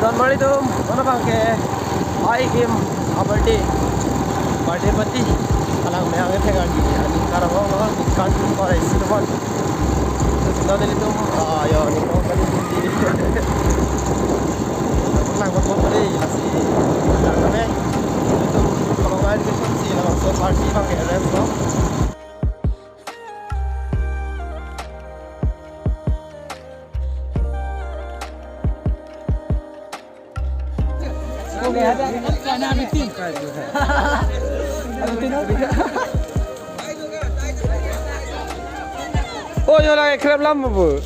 January itu mana bangke ai game abadi birthday party alang me ange thegan di ani karang lo kan kore silvan sudah dari itu ayo ni ko kali di lang ko pare asi karena itu kalau nggak di sini langsung party bangke rest lo Oh, yo lagi krep lama bu.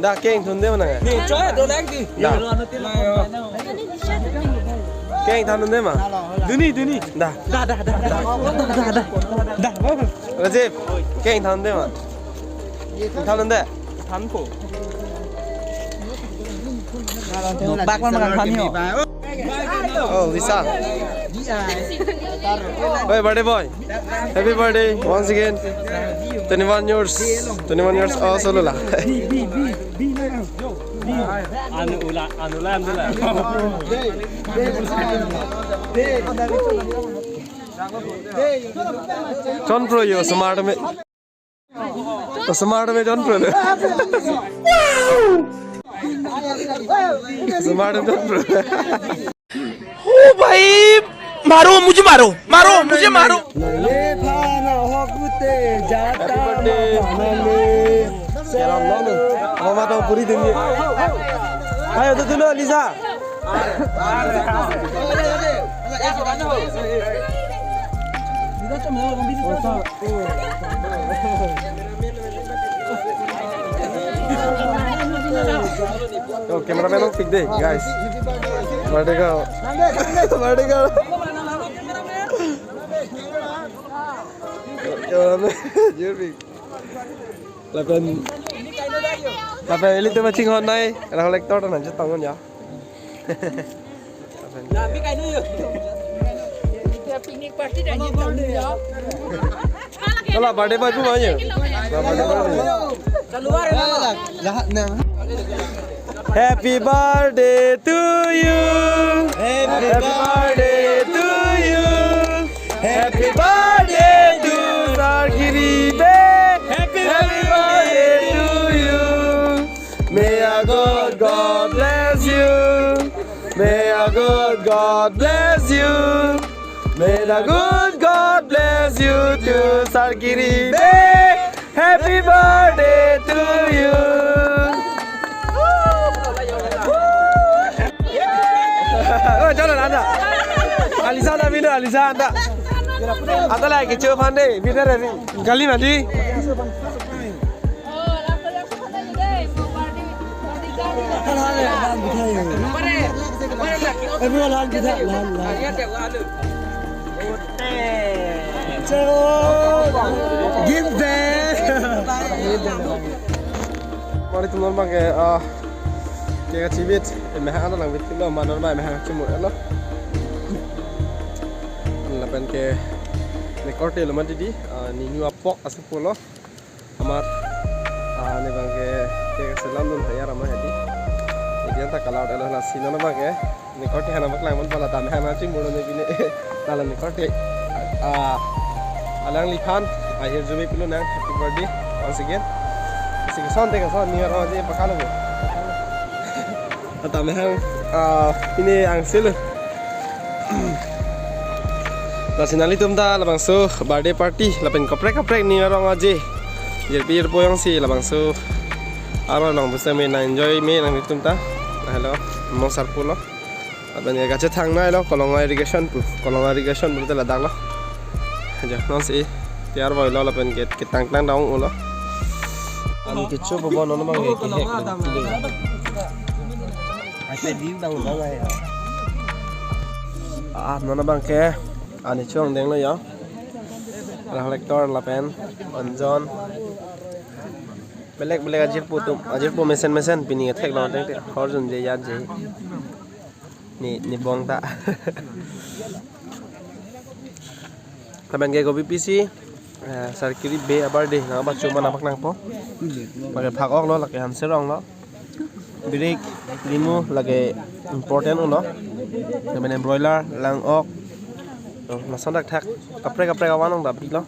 Dah keng tunde mana? Nih, coy, do lagi. Dah. Keng tunde mana? Duni. Dah. Dah. Rajib, keng tunde mana? Tunde. Tanpo. Bác con makan kami. Oh, Lisa. Hey, birthday boy. Happy birthday once again. 21 years. 21 years. Oh, solo lah. Anulan tu lah. John Pro yo smart में. Smart में John Pro. Smart में John Pro. ओ भाई मुझे मारो ये खाना होते जाता Seram banget. Mama tahu puri dunia. Ayo tuh dulu Lisa. Yo, cameraman dong pick deh, guys. Merdeka. Jervik. Lapan ini tuh macing honai, reflektor dan aja tangan ya. Tapi kayak nu yuk. Piknik party dan gitu ya. Kalau birthday party mana? Keluar ya. Happy birthday to you. Happy birthday to you. Happy birthday to Sarkiri Be. Happy birthday to you. May our God bless you. May our God bless you. May the good God bless you to Sarkiri Be. Happy birthday to you. Oh, jalan anda. Alisa anda video, Alisa anda. Anda lagi coba pandai, video dari kali nanti. Oh, langsung aja deh. Mau party kali. Mari teman pakai kayak cibit, mehang ada lang bitin lo, mana orang mehang cemur lo. Lapan ke nekor lo mati di, ni new apok asal pulo, amat ni bang kayak selam dun hayar ramai hadi. Jadi anta kalau ada lah sini nama ke nekor hana mak lang man pala tam hana cemur ni bini, dalam nekor alang lipan, akhir jumi pilu nang happy birthday once again. Sige sonte ka son niya ro je pakalo mo. Atame hang ini angsil. Nasionali tumda labang so birthday party lapen kaprek niya ro ngaje. Jer po yang si labang so aro nang bisa me na enjoy me nang tumta. Hello mo sarpulo. Aben ga gache thang nai lo kolong irrigation bute ladang lo. Ja non si tiar boy lo lapen get kitang tang daung ulo. Ani kicu bawa nono bang hek. Ada di bang ya. Nono bang ke ani chuang deng lo ya. Reflektor lapen onjon. Belek ajir pu mesen pini ngethek lo teng te horjun je yat je. Ni bong ta. Lapen ke gobi PC Sarkiri be abar deh nang bacu mana pak nang po. Pakai phak ok lo lagi hanser ong lo. Birik limu lagi important ulo. Namanya broiler lang ok. Masan dak thak kaprek kawan ong dapik lo.